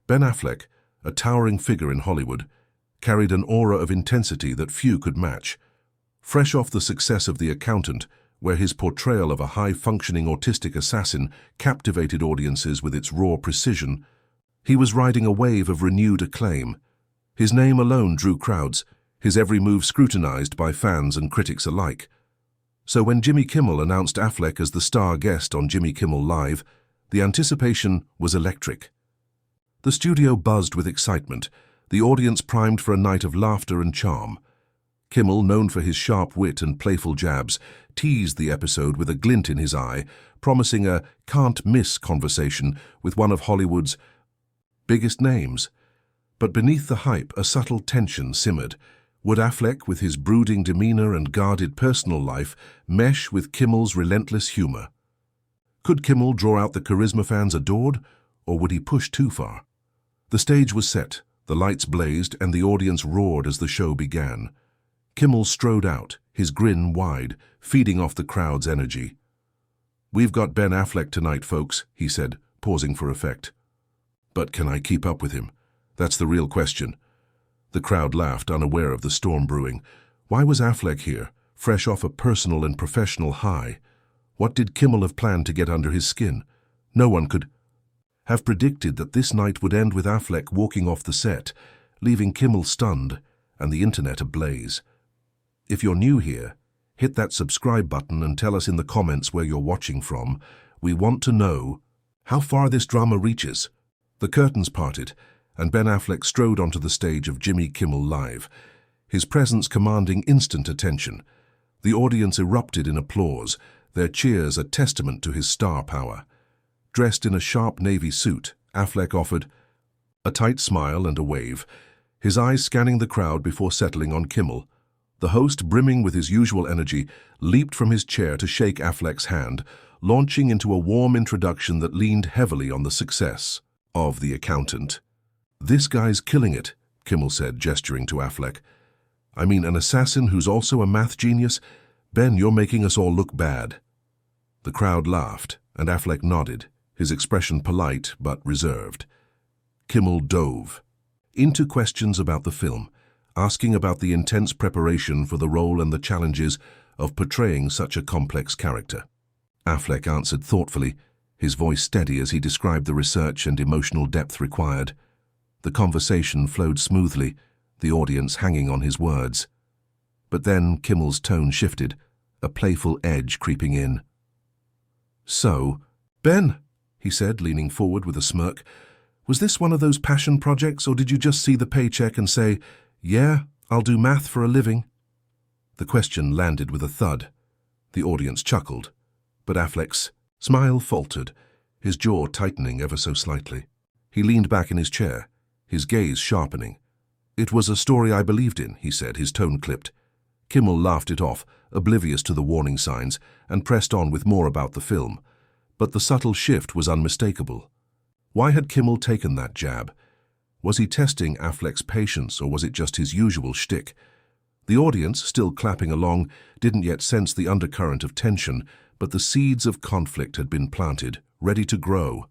Ben Affleck, a towering figure in Hollywood, carried an aura of intensity that few could match. Fresh off the success of The Accountant, where his portrayal of a high-functioning autistic assassin captivated audiences with its raw precision, he was riding a wave of renewed acclaim. His name alone drew crowds, his every move scrutinized by fans and critics alike. So when Jimmy Kimmel announced Affleck as the star guest on Jimmy Kimmel Live, the anticipation was electric. The studio buzzed with excitement, the audience primed for a night of laughter and charm. Kimmel, known for his sharp wit and playful jabs, teased the episode with a glint in his eye, promising a can't-miss conversation with one of Hollywood's biggest names. But beneath the hype, a subtle tension simmered. Would Affleck, with his brooding demeanor and guarded personal life, mesh with Kimmel's relentless humor? Could Kimmel draw out the charisma fans adored, or would he push too far? The stage was set, the lights blazed, and the audience roared as the show began. Kimmel strode out, his grin wide, feeding off the crowd's energy. "We've got Ben Affleck tonight, folks," he said, pausing for effect. "But can I keep up with him? That's the real question." The crowd laughed, unaware of the storm brewing. Why was Affleck here, fresh off a personal and professional high? What did Kimmel have planned to get under his skin? No one could have predicted that this night would end with Affleck walking off the set, leaving Kimmel stunned and the internet ablaze. If you're new here, hit that subscribe button and tell us in the comments where you're watching from. We want to know how far this drama reaches. The curtains parted, and Ben Affleck strode onto the stage of Jimmy Kimmel Live, his presence commanding instant attention. The audience erupted in applause, their cheers a testament to his star power. Dressed in a sharp navy suit, Affleck offered a tight smile and a wave, his eyes scanning the crowd before settling on Kimmel. The host, brimming with his usual energy, leaped from his chair to shake Affleck's hand, launching into a warm introduction that leaned heavily on the success of The Accountant. "This guy's killing it," Kimmel said, gesturing to Affleck. "I mean, an assassin who's also a math genius? Ben, you're making us all look bad." The crowd laughed, and Affleck nodded, his expression polite but reserved. Kimmel dove into questions about the film, asking about the intense preparation for the role and the challenges of portraying such a complex character. Affleck answered thoughtfully, his voice steady as he described the research and emotional depth required. The conversation flowed smoothly, the audience hanging on his words. But then Kimmel's tone shifted, a playful edge creeping in. "So, Ben," he said, leaning forward with a smirk, "was this one of those passion projects, or did you just see the paycheck and say, 'Yeah, I'll do math for a living'?" The question landed with a thud. The audience chuckled, but Affleck's smile faltered, his jaw tightening ever so slightly. He leaned back in his chair, his gaze sharpening. "It was a story I believed in," he said, his tone clipped. Kimmel laughed it off, oblivious to the warning signs, and pressed on with more about the film. But the subtle shift was unmistakable. Why had Kimmel taken that jab? Was he testing Affleck's patience, or was it just his usual shtick? The audience, still clapping along, didn't yet sense the undercurrent of tension, but the seeds of conflict had been planted, ready to grow.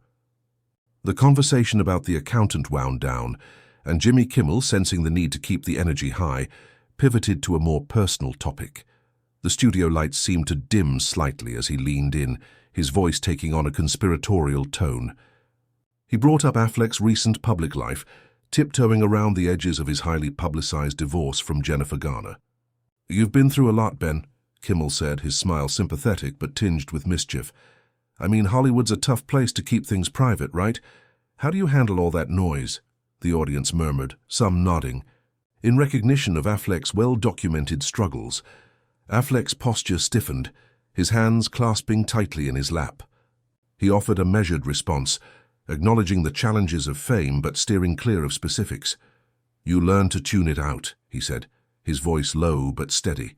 The conversation about The Accountant wound down, and Jimmy Kimmel, sensing the need to keep the energy high, pivoted to a more personal topic. The studio lights seemed to dim slightly as he leaned in, his voice taking on a conspiratorial tone. He brought up Affleck's recent public life, tiptoeing around the edges of his highly publicized divorce from Jennifer Garner. "You've been through a lot, Ben," Kimmel said, his smile sympathetic but tinged with mischief. "I mean, Hollywood's a tough place to keep things private, right? How do you handle all that noise?" The audience murmured, some nodding, in recognition of Affleck's well-documented struggles. Affleck's posture stiffened, his hands clasping tightly in his lap. He offered a measured response, acknowledging the challenges of fame but steering clear of specifics. "You learn to tune it out," he said, his voice low but steady.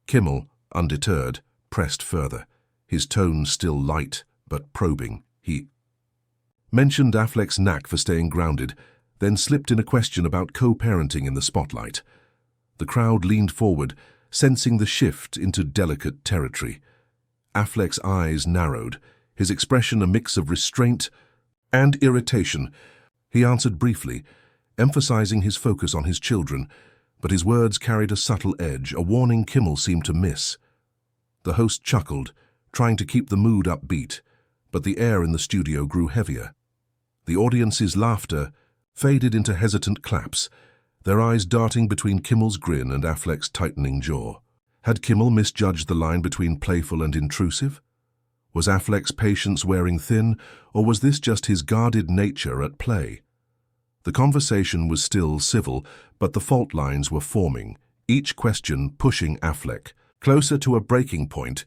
Kimmel, undeterred, pressed further, his tone still light but probing. He mentioned Affleck's knack for staying grounded, then slipped in a question about co-parenting in the spotlight. The crowd leaned forward, sensing the shift into delicate territory. Affleck's eyes narrowed, his expression a mix of restraint and irritation, He answered briefly, emphasizing his focus on his children, but his words carried a subtle edge, a warning Kimmel seemed to miss. The host chuckled, trying to keep the mood upbeat, but the air in the studio grew heavier. The audience's laughter faded into hesitant claps, their eyes darting between Kimmel's grin and Affleck's tightening jaw. Had Kimmel misjudged the line between playful and intrusive? Was Affleck's patience wearing thin, or was this just his guarded nature at play? The conversation was still civil, but the fault lines were forming, each question pushing Affleck closer to a breaking point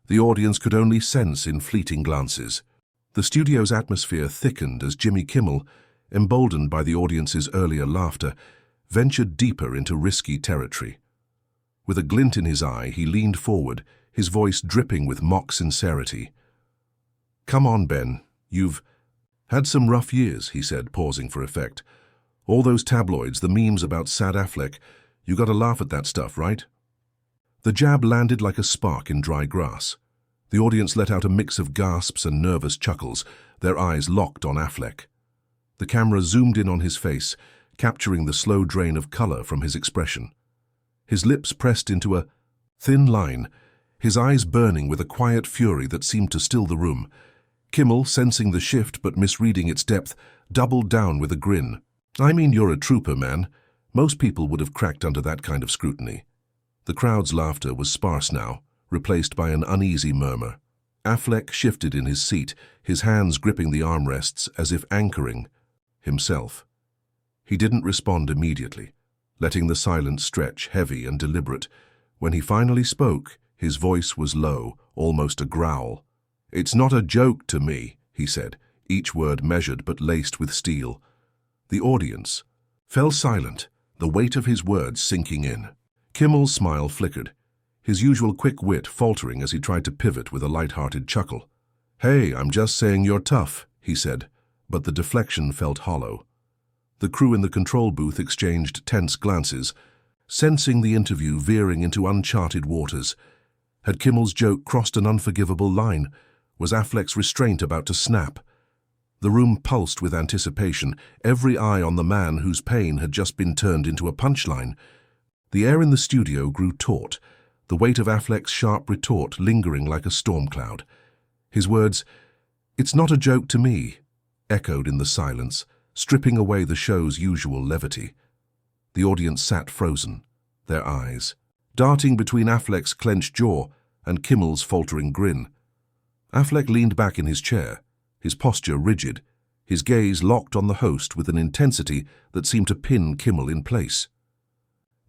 the audience could only sense in fleeting glances. The studio's atmosphere thickened as Jimmy Kimmel, emboldened by the audience's earlier laughter, ventured deeper into risky territory. With a glint in his eye, he leaned forward, his voice dripping with mock sincerity. "Come on, Ben, you've had some rough years," he said, pausing for effect. "All those tabloids, the memes about sad Affleck, you gotta laugh at that stuff, right?" The jab landed like a spark in dry grass. The audience let out a mix of gasps and nervous chuckles, their eyes locked on Affleck. The camera zoomed in on his face, capturing the slow drain of color from his expression. His lips pressed into a thin line, his eyes burning with a quiet fury that seemed to still the room. Kimmel, sensing the shift but misreading its depth, doubled down with a grin. "I mean, you're a trooper, man. Most people would have cracked under that kind of scrutiny." The crowd's laughter was sparse now, replaced by an uneasy murmur. Affleck shifted in his seat, his hands gripping the armrests as if anchoring himself. He didn't respond immediately, letting the silence stretch heavy and deliberate. When he finally spoke, his voice was low, almost a growl. "It's not a joke to me," he said, each word measured but laced with steel. The audience fell silent, the weight of his words sinking in. Kimmel's smile flickered, his usual quick wit faltering as he tried to pivot with a light-hearted chuckle. "Hey, I'm just saying you're tough," he said, but the deflection felt hollow. The crew in the control booth exchanged tense glances, sensing the interview veering into uncharted waters. Had Kimmel's joke crossed an unforgivable line? Was Affleck's restraint about to snap? The room pulsed with anticipation, every eye on the man whose pain had just been turned into a punchline. The air in the studio grew taut, the weight of Affleck's sharp retort lingering like a storm cloud. His words, "It's not a joke to me," echoed in the silence, stripping away the show's usual levity. The audience sat frozen, their eyes darting between Affleck's clenched jaw and Kimmel's faltering grin. Affleck leaned back in his chair, his posture rigid, his gaze locked on the host with an intensity that seemed to pin Kimmel in place.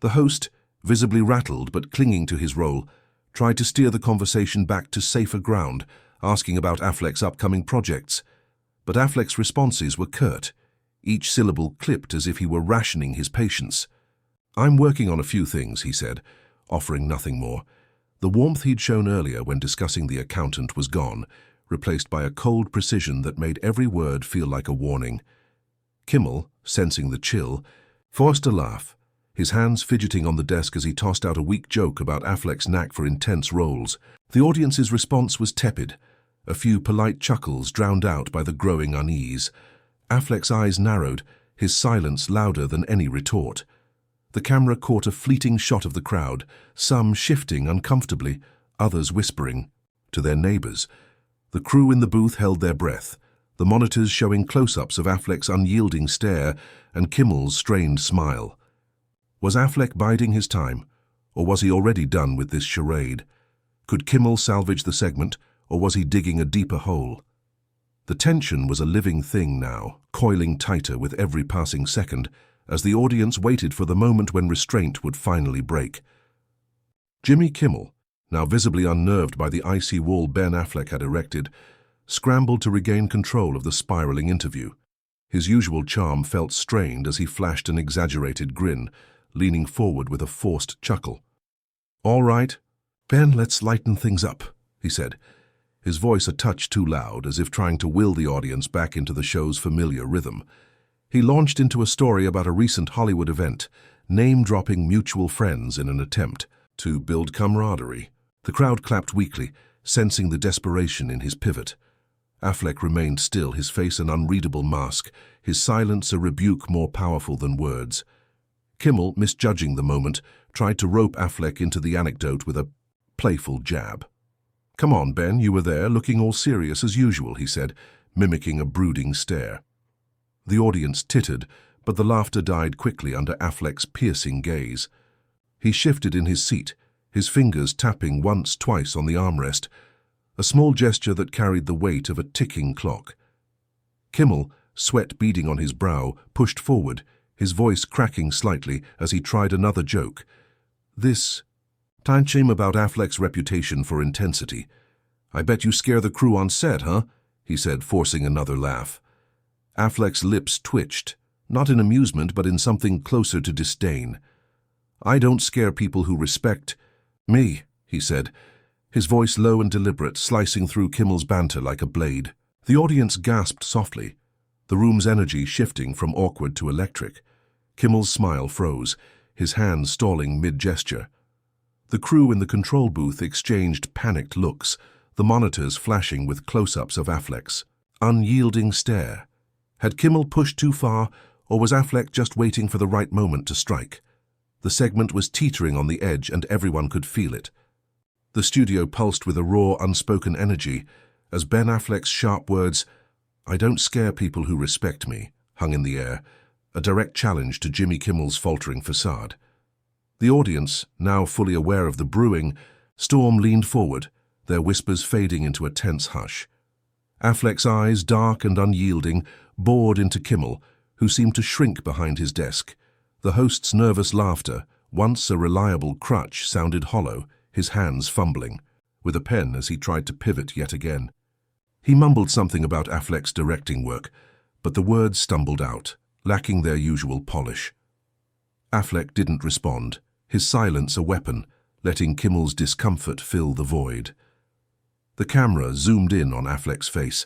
The host, visibly rattled but clinging to his role, tried to steer the conversation back to safer ground, asking about Affleck's upcoming projects. But Affleck's responses were curt, each syllable clipped as if he were rationing his patience. "I'm working on a few things," he said, offering nothing more. The warmth he'd shown earlier when discussing the accountant was gone, replaced by a cold precision that made every word feel like a warning. Kimmel, sensing the chill, forced a laugh, his hands fidgeting on the desk as he tossed out a weak joke about Affleck's knack for intense roles. The audience's response was tepid, a few polite chuckles drowned out by the growing unease. Affleck's eyes narrowed, his silence louder than any retort. The camera caught a fleeting shot of the crowd, some shifting uncomfortably, others whispering to their neighbors. The crew in the booth held their breath, the monitors showing close-ups of Affleck's unyielding stare and Kimmel's strained smile. Was Affleck biding his time, or was he already done with this charade? Could Kimmel salvage the segment, or was he digging a deeper hole? The tension was a living thing now, coiling tighter with every passing second, as the audience waited for the moment when restraint would finally break. Jimmy Kimmel, now visibly unnerved by the icy wall Ben Affleck had erected, scrambled to regain control of the spiraling interview. His usual charm felt strained as he flashed an exaggerated grin, leaning forward with a forced chuckle. "All right, Ben, let's lighten things up," he said, his voice a touch too loud, as if trying to will the audience back into the show's familiar rhythm. He launched into a story about a recent Hollywood event, name-dropping mutual friends in an attempt to build camaraderie. The crowd clapped weakly, sensing the desperation in his pivot. Affleck remained still, his face an unreadable mask, his silence a rebuke more powerful than words. Kimmel, misjudging the moment, tried to rope Affleck into the anecdote with a playful jab. "Come on, Ben, you were there, looking all serious as usual," he said, mimicking a brooding stare. The audience tittered, but the laughter died quickly under Affleck's piercing gaze. He shifted in his seat, his fingers tapping once, twice on the armrest, a small gesture that carried the weight of a ticking clock. Kimmel, sweat beading on his brow, pushed forward, his voice cracking slightly as he tried another joke. "This time about Affleck's reputation for intensity. I bet you scare the crew on set, huh?" he said, forcing another laugh. Affleck's lips twitched, not in amusement but in something closer to disdain. "I don't scare people who respect me," he said, his voice low and deliberate, slicing through Kimmel's banter like a blade. The audience gasped softly, the room's energy shifting from awkward to electric. Kimmel's smile froze, his hands stalling mid-gesture. The crew in the control booth exchanged panicked looks, the monitors flashing with close-ups of Affleck's unyielding stare. Had Kimmel pushed too far, or was Affleck just waiting for the right moment to strike? The segment was teetering on the edge, and everyone could feel it. The studio pulsed with a raw, unspoken energy as Ben Affleck's sharp words, "I don't scare people who respect me," hung in the air, a direct challenge to Jimmy Kimmel's faltering facade. The audience, now fully aware of the brewing storm, leaned forward, their whispers fading into a tense hush. Affleck's eyes, dark and unyielding, bored into Kimmel, who seemed to shrink behind his desk. The host's nervous laughter, once a reliable crutch, sounded hollow, his hands fumbling, with a pen as he tried to pivot yet again. He mumbled something about Affleck's directing work, but the words stumbled out, lacking their usual polish. Affleck didn't respond, his silence a weapon, letting Kimmel's discomfort fill the void. The camera zoomed in on Affleck's face,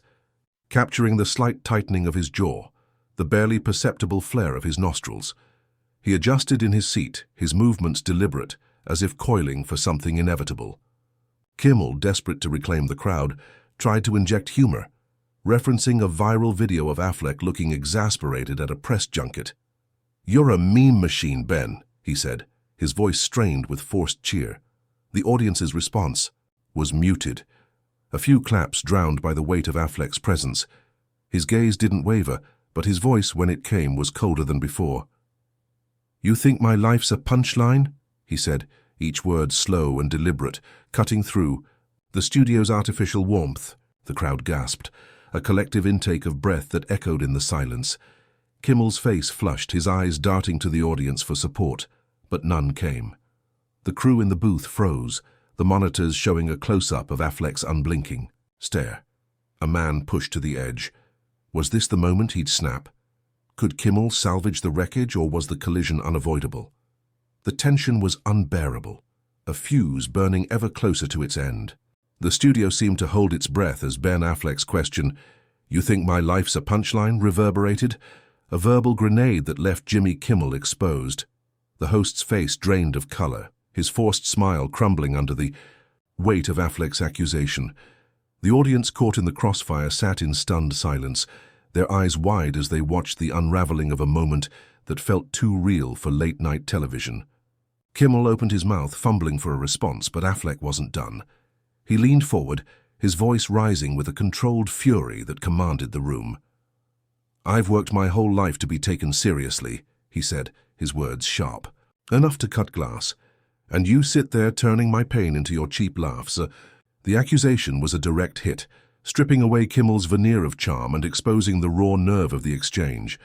capturing the slight tightening of his jaw, the barely perceptible flare of his nostrils. He adjusted in his seat, his movements deliberate, as if coiling for something inevitable. Kimmel, desperate to reclaim the crowd, tried to inject humor, referencing a viral video of Affleck looking exasperated at a press junket. "You're a meme machine, Ben," he said, his voice strained with forced cheer. The audience's response was muted, a few claps drowned by the weight of Affleck's presence. His gaze didn't waver, but his voice, when it came, was colder than before. "You think my life's a punchline?" he said, each word slow and deliberate, cutting through the studio's artificial warmth. The crowd gasped, a collective intake of breath that echoed in the silence. Kimmel's face flushed, his eyes darting to the audience for support, but none came. The crew in the booth froze, the monitors showing a close-up of Affleck's unblinking stare. A man pushed to the edge. Was this the moment he'd snap? Could Kimmel salvage the wreckage, or was the collision unavoidable? The tension was unbearable, a fuse burning ever closer to its end. The studio seemed to hold its breath as Ben Affleck's question, "You think my life's a punchline?" reverberated, a verbal grenade that left Jimmy Kimmel exposed. The host's face drained of color, his forced smile crumbling under the weight of Affleck's accusation. The audience, caught in the crossfire, sat in stunned silence, their eyes wide as they watched the unraveling of a moment that felt too real for late-night television. Kimmel opened his mouth, fumbling for a response, but Affleck wasn't done. He leaned forward, his voice rising with a controlled fury that commanded the room. "I've worked my whole life to be taken seriously," he said, his words sharp, enough to cut glass. "And you sit there turning my pain into your cheap laughs." The accusation was a direct hit, stripping away Kimmel's veneer of charm and exposing the raw nerve of the exchange.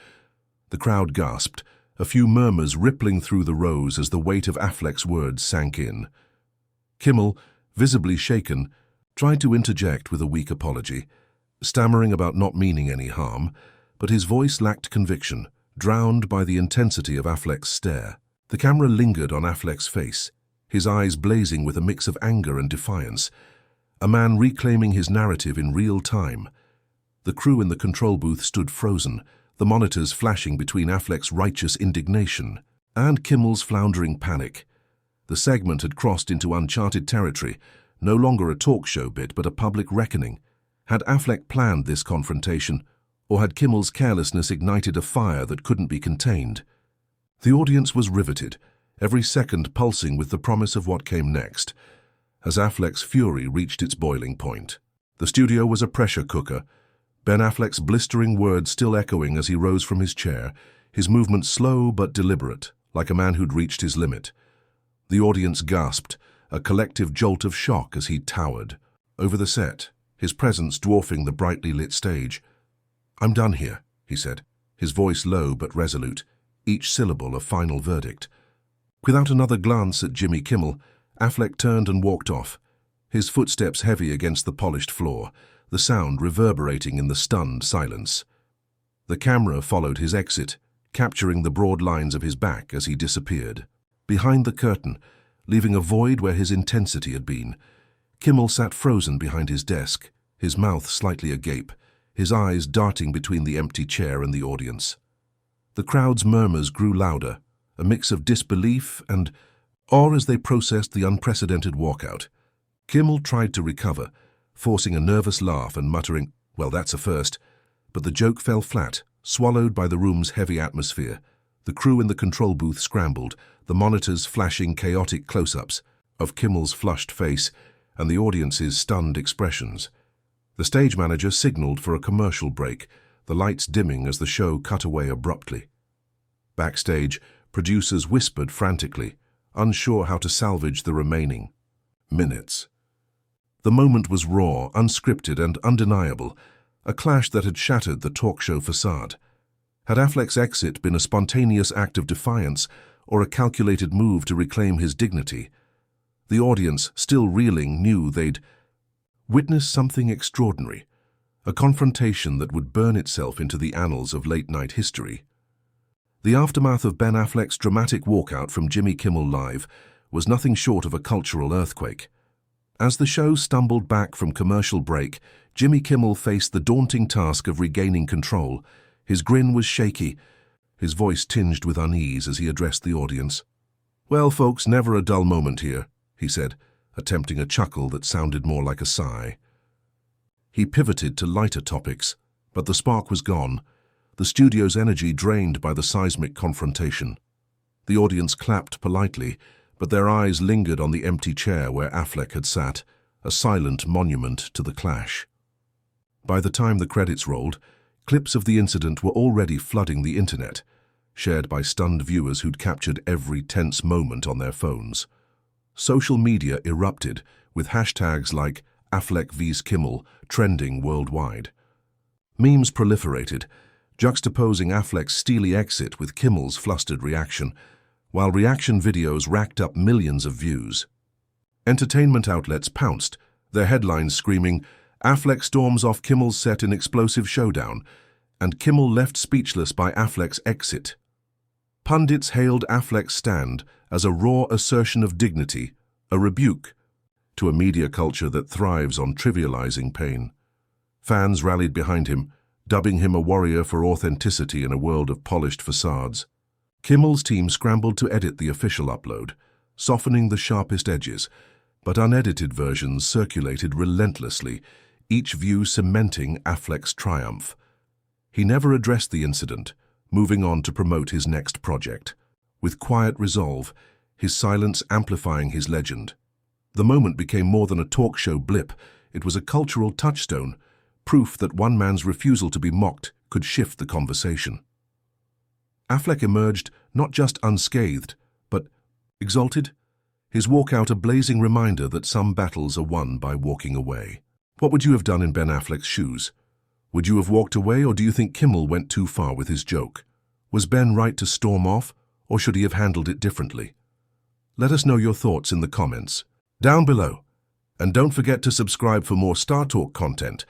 The crowd gasped, a few murmurs rippling through the rows as the weight of Affleck's words sank in. Kimmel, visibly shaken, tried to interject with a weak apology, stammering about not meaning any harm, but his voice lacked conviction, drowned by the intensity of Affleck's stare. The camera lingered on Affleck's face, his eyes blazing with a mix of anger and defiance, a man reclaiming his narrative in real time. The crew in the control booth stood frozen, the monitors flashing between Affleck's righteous indignation and Kimmel's floundering panic. The segment had crossed into uncharted territory, no longer a talk show bit but a public reckoning. Had Affleck planned this confrontation, or had Kimmel's carelessness ignited a fire that couldn't be contained? The audience was riveted, every second pulsing with the promise of what came next, as Affleck's fury reached its boiling point. The studio was a pressure cooker, Ben Affleck's blistering words still echoing as he rose from his chair, his movement slow but deliberate, like a man who'd reached his limit. The audience gasped, a collective jolt of shock as he towered over the set, his presence dwarfing the brightly lit stage. "I'm done here," he said, his voice low but resolute, each syllable a final verdict. Without another glance at Jimmy Kimmel, Affleck turned and walked off, his footsteps heavy against the polished floor, the sound reverberating in the stunned silence. The camera followed his exit, capturing the broad lines of his back as he disappeared. Behind the curtain, leaving a void where his intensity had been, Kimmel sat frozen behind his desk, his mouth slightly agape, his eyes darting between the empty chair and the audience. The crowd's murmurs grew louder, a mix of disbelief and awe as they processed the unprecedented walkout. Kimmel tried to recover, forcing a nervous laugh and muttering, "Well, that's a first," but the joke fell flat, swallowed by the room's heavy atmosphere. The crew in the control booth scrambled, the monitors flashing chaotic close-ups of Kimmel's flushed face and the audience's stunned expressions. The stage manager signaled for a commercial break, the lights dimming as the show cut away abruptly. Backstage, producers whispered frantically, unsure how to salvage the remaining minutes. The moment was raw, unscripted, and undeniable, a clash that had shattered the talk show facade. Had Affleck's exit been a spontaneous act of defiance or a calculated move to reclaim his dignity? The audience, still reeling, knew they'd witnessed something extraordinary, a confrontation that would burn itself into the annals of late-night history. The aftermath of Ben Affleck's dramatic walkout from Jimmy Kimmel Live was nothing short of a cultural earthquake. As the show stumbled back from commercial break, Jimmy Kimmel faced the daunting task of regaining control. His grin was shaky, his voice tinged with unease as he addressed the audience. "Well, folks, never a dull moment here," he said, attempting a chuckle that sounded more like a sigh. He pivoted to lighter topics, but the spark was gone, the studio's energy drained by the seismic confrontation. The audience clapped politely, but their eyes lingered on the empty chair where Affleck had sat, a silent monument to the clash. By the time the credits rolled, clips of the incident were already flooding the internet, shared by stunned viewers who'd captured every tense moment on their phones. Social media erupted, with hashtags like Affleck vs. Kimmel trending worldwide. Memes proliferated, juxtaposing Affleck's steely exit with Kimmel's flustered reaction, while reaction videos racked up millions of views. Entertainment outlets pounced, their headlines screaming, "Affleck storms off Kimmel's set in explosive showdown," and "Kimmel left speechless by Affleck's exit." Pundits hailed Affleck's stand as a raw assertion of dignity, a rebuke to a media culture that thrives on trivializing pain. Fans rallied behind him, dubbing him a warrior for authenticity in a world of polished facades. Kimmel's team scrambled to edit the official upload, softening the sharpest edges, but unedited versions circulated relentlessly, each view cementing Affleck's triumph. He never addressed the incident, moving on to promote his next project. With quiet resolve, his silence amplifying his legend. The moment became more than a talk show blip. It was a cultural touchstone, proof that one man's refusal to be mocked could shift the conversation. Affleck emerged not just unscathed, but exalted, his walkout a blazing reminder that some battles are won by walking away. What would you have done in Ben Affleck's shoes? Would you have walked away, or do you think Kimmel went too far with his joke? Was Ben right to storm off, or should he have handled it differently? Let us know your thoughts in the comments down below. And don't forget to subscribe for more Star Talk content,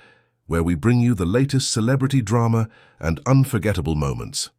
where we bring you the latest celebrity drama and unforgettable moments.